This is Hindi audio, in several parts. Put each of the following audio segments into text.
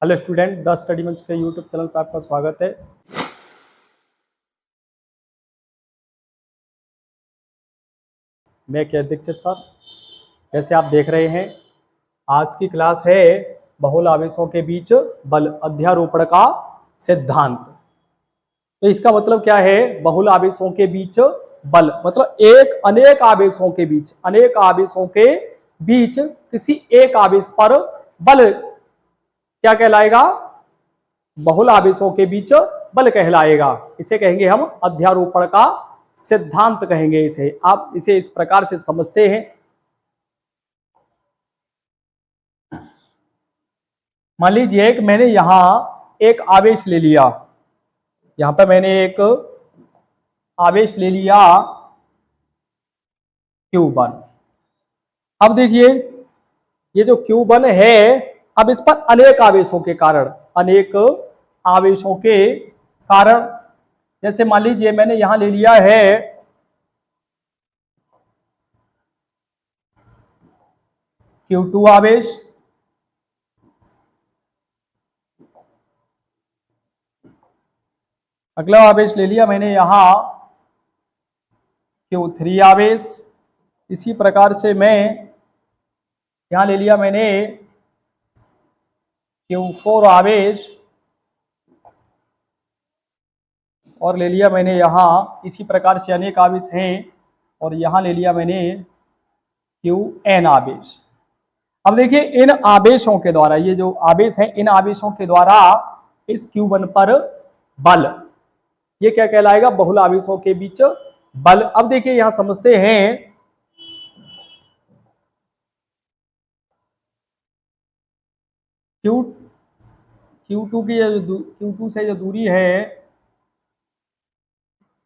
हेलो स्टूडेंट, द स्टडी मंच के यूट्यूब चैनल पर आपका स्वागत है। मैं के दीक्षित सर। जैसे आप देख रहे हैं, आज की क्लास है बहुल आवेशों के बीच बल अध्यारोपण का सिद्धांत। तो इसका मतलब क्या है? बहुल आवेशों के बीच बल मतलब अनेक आवेशों के बीच किसी एक आवेश पर बल क्या कहलाएगा? बहुल आवेशों के बीच बल कहलाएगा। इसे कहेंगे हम अध्यारोपण का सिद्धांत कहेंगे। इसे आप इसे इस प्रकार से समझते हैं। मान लीजिए कि मैंने यहां एक आवेश ले लिया, यहां पर मैंने एक आवेश ले लिया Q1। अब देखिए, ये जो Q1 है, अब इस पर अनेक आवेशों के कारण जैसे मान लीजिए मैंने यहां ले लिया है Q2 आवेश, अगला आवेश ले लिया मैंने यहां Q3 आवेश। इसी प्रकार से मैं यहां ले लिया मैंने Q4 आवेश और ले लिया मैंने यहां इसी प्रकार से अनेक आवेश हैं और यहां ले लिया मैंने Qn आवेश। अब देखिए, इन आवेशों के द्वारा, ये जो आवेश है, इन आवेशों के द्वारा इस Q1 पर बल, ये क्या कहलाएगा? बहुल आवेशों के बीच बल। अब देखिए यहां समझते हैं, Q2 की Q2 से जो दूरी है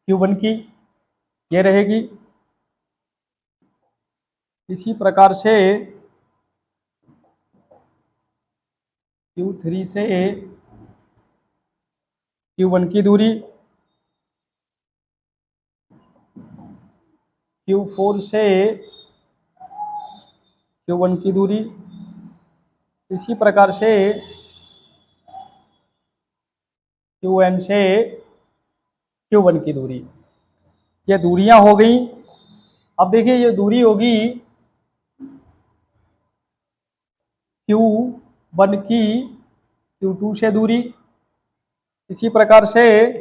Q1 की, ये रहेगी। इसी प्रकार से Q3 से Q1 की दूरी, Q4 से Q1 की दूरी, इसी प्रकार से Qn से Q1 की दूरी। ये दूरियां हो गई। अब देखिए, ये दूरी होगी Q1 की Q2 से दूरी, इसी प्रकार से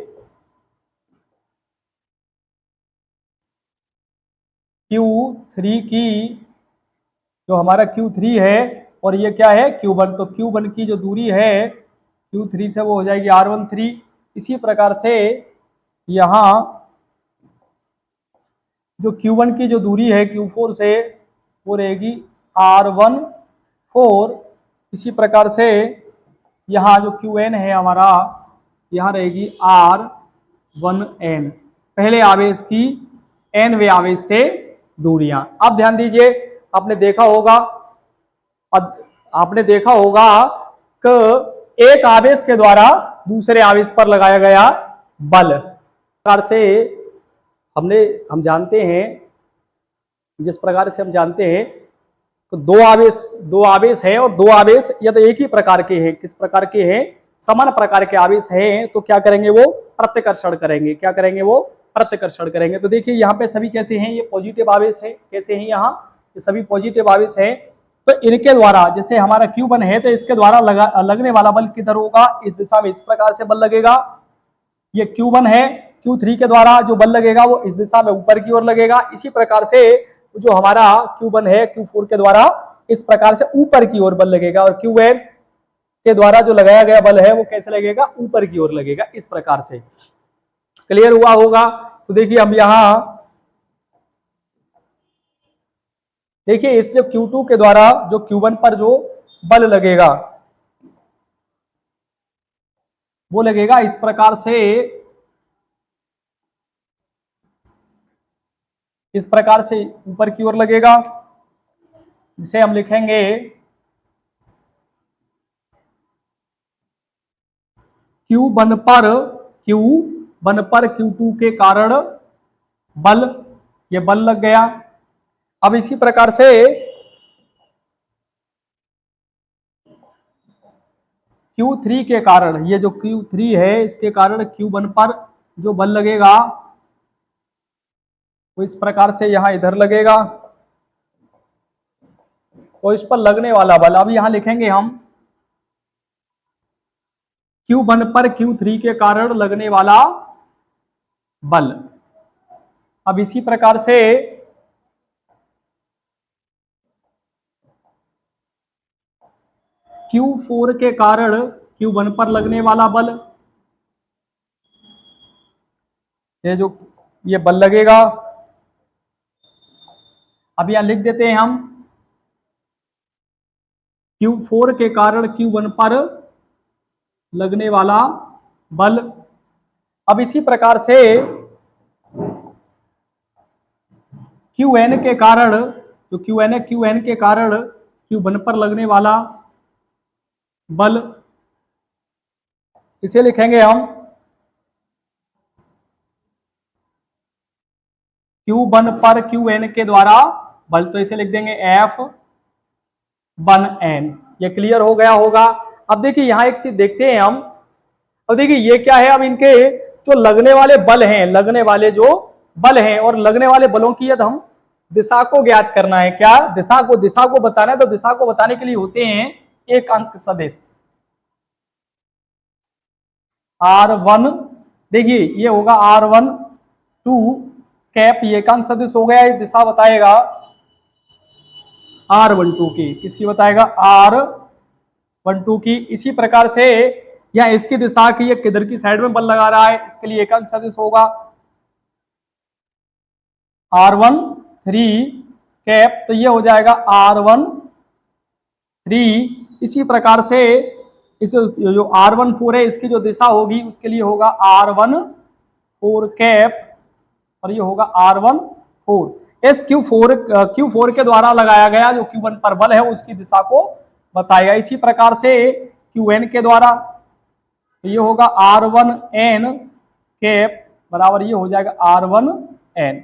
Q3 की, जो हमारा Q3 है और ये क्या है? Q1। तो Q1 की जो दूरी है Q3 से वो हो जाएगी R13। इसी प्रकार से यहां जो Q1 की जो दूरी है Q4 से, वो रहेगी R14। इसी प्रकार से यहाँ जो Qn है हमारा, यहाँ रहेगी R1n। पहले आवेश की nवें आवेश से दूरियां। अब ध्यान दीजिए, आपने देखा होगा कि एक आवेश के द्वारा दूसरे आवेश पर लगाया गया बल, प्रकार से हम जानते हैं, जिस प्रकार से हम जानते हैं, तो दो आवेश है और दो आवेश यदि एक ही प्रकार के हैं, किस प्रकार के हैं? समान प्रकार के आवेश हैं, तो क्या करेंगे? वो प्रतिकर्षण करेंगे। क्या करेंगे? वो प्रतिकर्षण करेंगे। तो देखिए यहाँ पे सभी कैसे हैं? ये पॉजिटिव आवेश है। कैसे हैं यहाँ? ये सभी पॉजिटिव आवेश है। तो इनके द्वारा, जैसे हमारा Q1 है, तो इसके द्वारा लगने वाला बल किधर होगा? इस दिशा में इस प्रकार से बल लगेगा। ये Q1 है, Q3 के द्वारा जो बल लगेगा वो इस दिशा में ऊपर की ओर लगेगा। इसी प्रकार से जो हमारा Q1 है, Q4 के द्वारा इस प्रकार से ऊपर की ओर बल लगेगा और Qn के द्वारा जो लगाया गया बल है वो कैसे लगेगा? ऊपर की ओर लगेगा। इस प्रकार से क्लियर हुआ होगा। तो देखिए, हम यहां देखिए, इस जो Q2 के द्वारा जो Q1 पर जो बल लगेगा, वो लगेगा इस प्रकार से, इस प्रकार से ऊपर की ओर लगेगा, जिसे हम लिखेंगे Q1 पर Q2 के कारण बल, ये बल लग गया। अब इसी प्रकार से Q3 के कारण, ये जो Q3 है इसके कारण Q1 पर जो बल लगेगा वो इस प्रकार से यहां इधर लगेगा, और इस पर लगने वाला बल अब यहां लिखेंगे हम Q1 पर Q3 के कारण लगने वाला बल। अब इसी प्रकार से Q4 के कारण Q1 पर लगने वाला बल, ये बल लगेगा। अब यहां लिख देते हैं हम Q4 के कारण Q1 पर लगने वाला बल। अब इसी प्रकार से Qn के कारण, जो Qn है, Qn के कारण Q1 पर लगने वाला बल, इसे लिखेंगे हम Q1 पर Qn के द्वारा बल, तो इसे लिख देंगे F1n। ये क्लियर हो गया होगा। अब देखिए यहां एक चीज देखते हैं हम। अब देखिए ये क्या है, अब इनके जो लगने वाले बल हैं, लगने वाले जो बल हैं और लगने वाले बलों की यदि हम दिशा को ज्ञात करना है, क्या दिशा को बताना है, तो दिशा को बताने के लिए होते हैं एक अंक सदिश R1। देखिए ये होगा R12 कैप, ये एक अंक सदिश हो गया, ये दिशा बताएगा R12 की। किसकी बताएगा? R12 की। इसी प्रकार से यहाँ इसकी दिशा की, ये किधर की साइड में बल लगा रहा है, इसके लिए एक अंक सदिश होगा R13 कैप, तो ये हो जाएगा R13। इसी प्रकार से इस जो R14 है, इसकी जो दिशा होगी उसके लिए होगा R14 कैप, और ये होगा R14। इस Q4 के द्वारा लगाया गया जो Q1 पर बल है उसकी दिशा को बताएगा। इसी प्रकार से Qn के द्वारा, तो ये होगा R1n कैप बराबर, ये हो जाएगा R1n।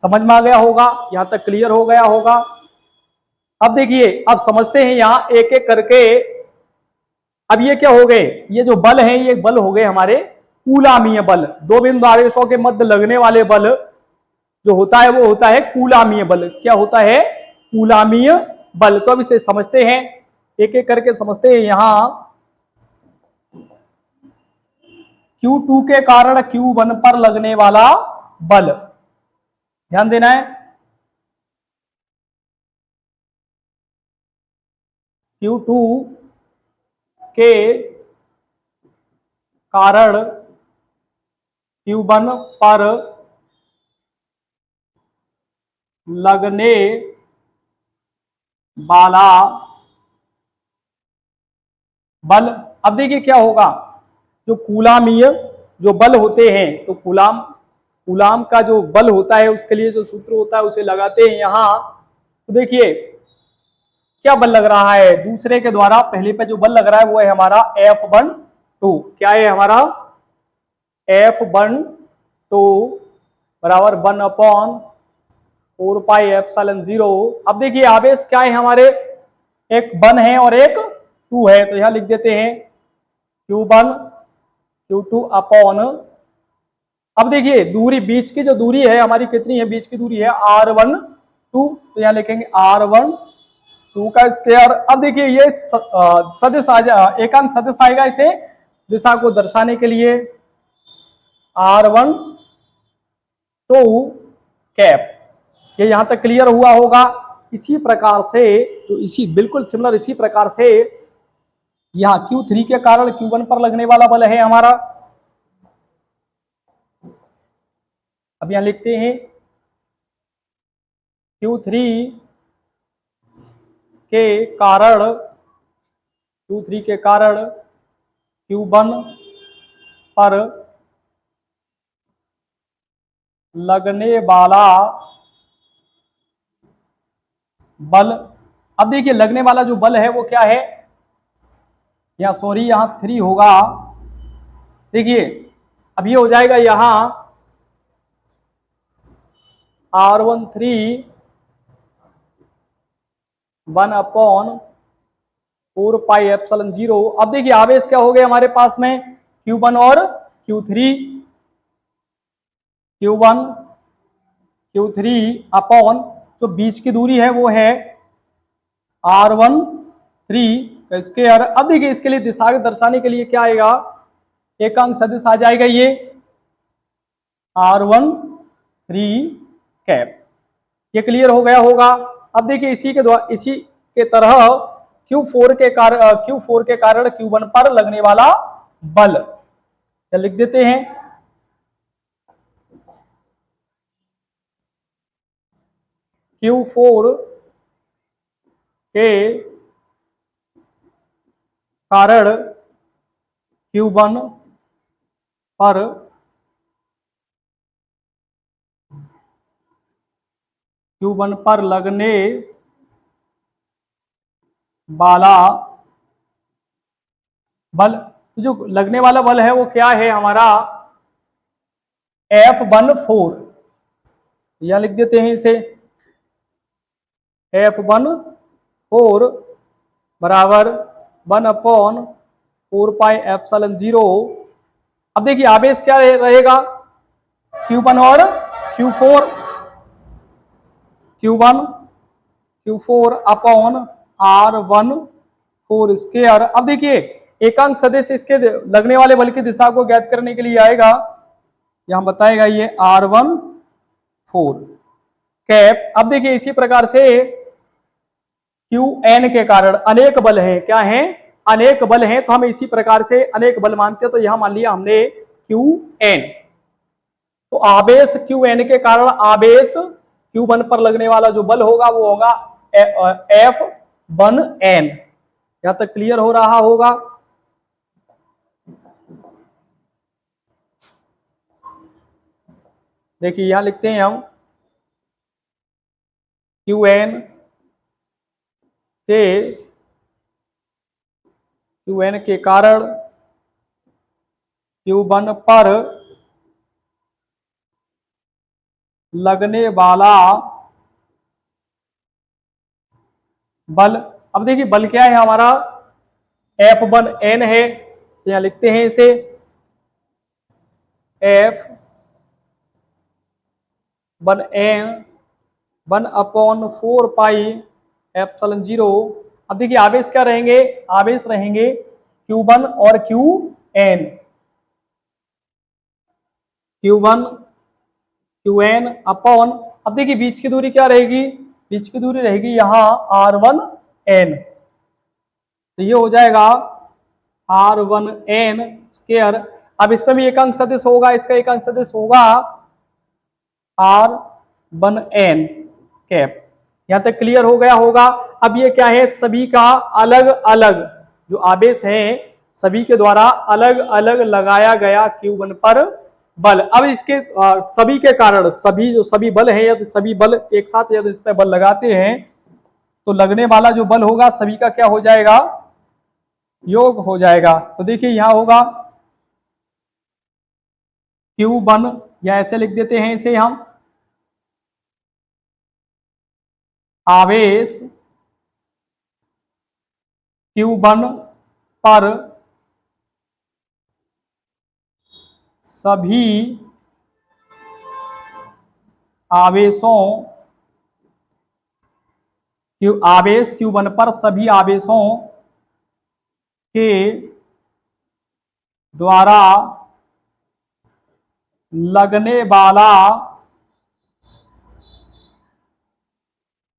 समझ में आ गया होगा, यहां तक क्लियर हो गया होगा। अब देखिए, अब समझते हैं यहां एक एक करके। अब ये क्या हो गए, ये जो बल हैं ये बल हो गए हमारे कूलामीय बल। दो बिंदु आवेशों के मध्य लगने वाले बल जो होता है वो होता है कूलामीय बल। क्या होता है? कूलामीय बल। तो अब इसे समझते हैं, एक एक करके समझते हैं। यहां Q2 के कारण Q1 पर लगने वाला बल, ध्यान देना है। Q2 के कारण Q1 पर लगने वाला बल। अब देखिए क्या होगा, जो कूलामीय जो बल होते हैं, तो कूलाम का जो बल होता है उसके लिए जो सूत्र होता है उसे लगाते हैं यहां। तो देखिए क्या बल लग रहा है दूसरे के द्वारा, पहले पे जो बल लग रहा है वो है हमारा F12। क्या है हमारा? F12 बराबर 1/4πε0। अब देखिए आवेश क्या है हमारे, एक 1 है और एक 2 है, तो यहां लिख देते हैं Q1 Q2 अपॉन। अब देखिए दूरी, बीच की जो दूरी है हमारी कितनी है, बीच की दूरी है R12, तो यहां लिखेंगे R12 का स्क्वायर। अब देखिए ये सदिश आ जा, एकांक सदिश आएगा इसे दिशा को दर्शाने के लिए, R12 कैप। ये यहां तक क्लियर हुआ होगा। इसी प्रकार से, तो इसी बिल्कुल सिमिलर इसी प्रकार से यहां Q3 के कारण Q1 पर लगने वाला बल है हमारा। अब यहां लिखते हैं Q3 के कारण Q1 पर लगने वाला बल। अब देखिए लगने वाला जो बल है वो क्या है, या सॉरी यहां 3 होगा। देखिए अब ये हो जाएगा यहां R13 1/4 4πε0। अब देखिए आवेश क्या हो गए हमारे पास में, Q1 और Q3, Q1 Q3 अपॉन जो बीच की दूरी है वो है R13 का स्क्वायर। अब देखिए इसके लिए दिशा दर्शाने के लिए क्या आएगा, एकांक सदिश आ जाएगा ये R13 कैप। ये क्लियर हो गया होगा। अब देखिए इसी के तरह Q4 के कारण Q1 पर लगने वाला बल, तो लिख देते हैं Q4 के कारण Q1 पर लगने वाला बल, तो जो लगने वाला बल है वो क्या है हमारा F14, या लिख देते हैं इसे F14 बराबर 1/4πε0। अब देखिए आवेश क्या रहेगा, Q1 और Q4, Q4 upon R14 square. अब देखिए एकांक सदिश इसके लगने वाले बल की दिशा को ज्ञात करने के लिए आएगा, यहां बताएगा ये R14 कैप। अब देखिए इसी प्रकार से Qn के कारण अनेक बल हैं, क्या हैं, अनेक बल हैं, तो हम इसी प्रकार से अनेक बल मानते हैं। तो यहां मान लिया हमने Qn, तो आवेश Qn के कारण आवेश Q1 पर लगने वाला जो बल होगा वो होगा F1n। यहां तक क्लियर हो रहा होगा। देखिए यहां लिखते हैं हम Qn के कारण Q1 पर लगने वाला बल। अब देखिए बल क्या है हमारा F1n है, तो यहां लिखते हैं इसे F1n 1/4πε0। अब देखिए आवेश क्या रहेंगे, आवेश रहेंगे Q1 और Qn, Qn अपॉन, अब देखिए बीच की दूरी क्या रहेगी, बीच की दूरी रहेगी यहां R1n, तो ये हो जाएगा R1n स्क्वायर। अब इसमें भी एकांक सदिश होगा, इसका एकांक सदिश होगा R1n कैप। यहां तक क्लियर हो गया होगा। अब ये क्या है, सभी का अलग अलग जो आवेश है सभी के द्वारा अलग अलग लगाया गया Q1 पर बल। अब इसके सभी के कारण सभी बल हैं, यदि सभी बल एक साथ यदि इस पर बल लगाते हैं तो लगने वाला जो बल होगा सभी का क्या हो जाएगा, योग हो जाएगा। तो देखिए यहां होगा Q1, या ऐसे लिख देते हैं इसे हम आवेश Q1 पर सभी आवेशों आवेश Q1 पर सभी आवेशों के द्वारा लगने वाला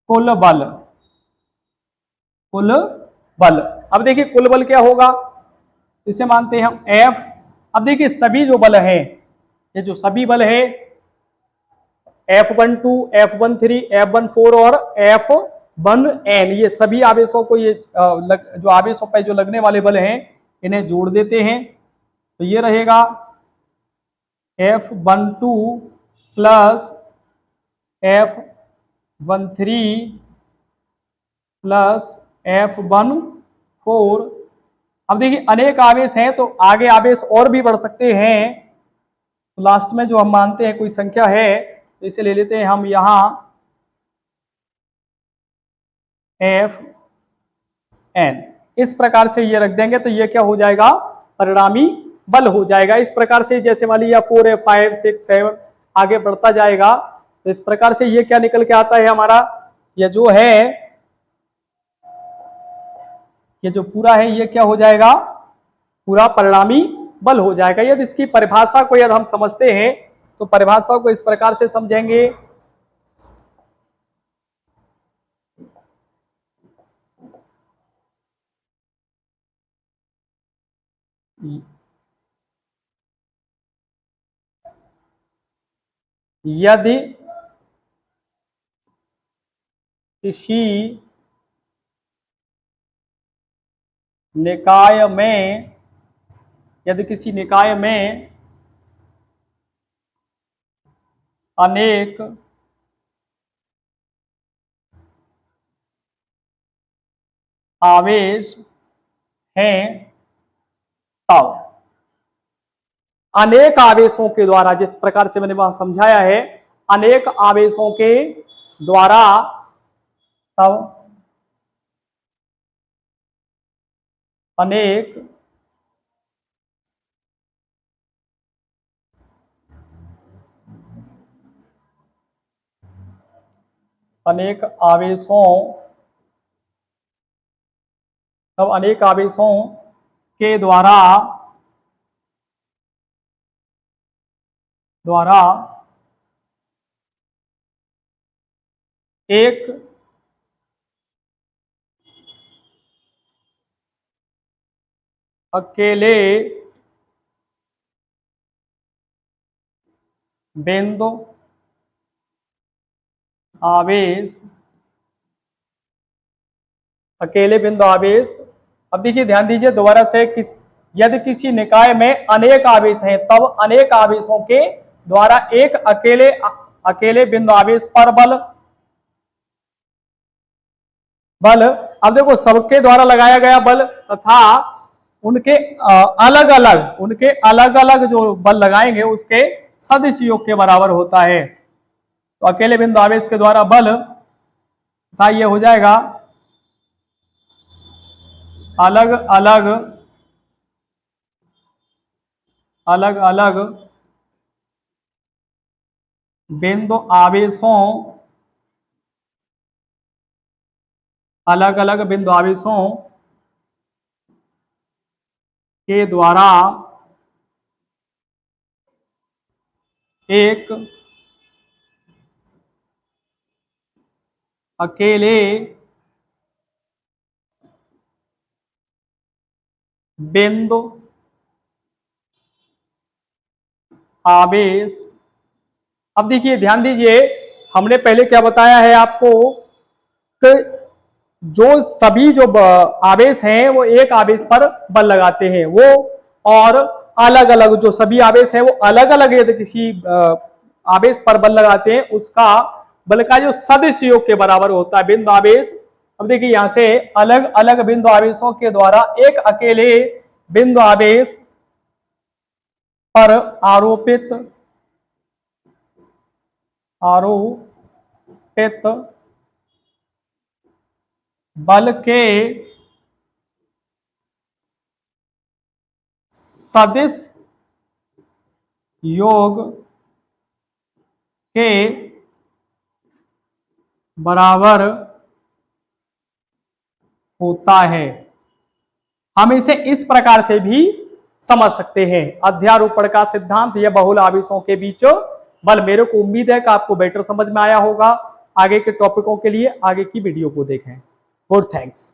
कुल बल, कुल बल। अब देखिए कुल बल क्या होगा, इसे मानते हैं हम F। अब देखिए सभी जो बल हैं, ये जो सभी बल है F12, F13, F14 और F1n, ये सभी आवेशों को ये जो आवेशों पर जो लगने वाले बल हैं इन्हें जोड़ देते हैं, तो ये रहेगा F12 plus F13 plus F14। अब देखिए अनेक आवेश हैं तो आगे आवेश और भी बढ़ सकते हैं, तो लास्ट में जो हम मानते हैं कोई संख्या है तो इसे ले लेते हैं हम यहां Fn। इस प्रकार से ये रख देंगे तो ये क्या हो जाएगा, परिणामी बल हो जाएगा। इस प्रकार से जैसे मान लीजिए 4 है, 5, 6, 7 आगे बढ़ता जाएगा तो इस प्रकार से ये क्या निकल के आता है हमारा, ये जो है, ये जो पूरा है ये क्या हो जाएगा, पूरा परिणामी बल हो जाएगा। यदि इसकी परिभाषा को यदि हम समझते हैं तो परिभाषा को इस प्रकार से समझेंगे, यदि किसी निकाय में, यदि किसी निकाय में अनेक आवेश हैं तब, अनेक आवेशों के द्वारा, जिस प्रकार से मैंने वहां समझाया है, अनेक आवेशों के द्वारा तब अनेक अनेक आवेशों तब अनेक आवेशों के द्वारा एक अकेले बिंदु आवेश, अकेले बिंदु आवेश। अब देखिए ध्यान दीजिए दोबारा से, यदि किसी निकाय में अनेक आवेश हैं तब अनेक आवेशों के द्वारा एक अकेले बिंदु आवेश पर बल, अब देखो सबके द्वारा लगाया गया बल तथा उनके अलग अलग जो बल लगाएंगे उसके सदिश योग के बराबर होता है। तो अकेले बिंदु आवेश के द्वारा बल तथा ये हो जाएगा अलग अलग बिंदु आवेशों, अलग अलग बिंदु आवेशों के द्वारा एक अकेले बिंदु आवेश। अब देखिए ध्यान दीजिए, हमने पहले क्या बताया है आपको कि जो सभी जो आवेश हैं वो एक आवेश पर बल लगाते हैं, वो और अलग अलग जो सभी आवेश हैं वो अलग अलग यदि किसी आवेश पर बल लगाते हैं उसका बल का जो सदिश योग के बराबर होता है बिंदु आवेश। अब देखिए यहां से अलग अलग बिंदु आवेशों के द्वारा एक अकेले बिंदु आवेश पर आरोपित बल के सदिश योग के बराबर होता है। हम इसे इस प्रकार से भी समझ सकते हैं, अध्यारोपण का सिद्धांत या बहुल आवेशों के बीच बल। मेरे को उम्मीद है कि आपको बेटर समझ में आया होगा। आगे के टॉपिकों के लिए आगे की वीडियो को देखें। Good, thanks.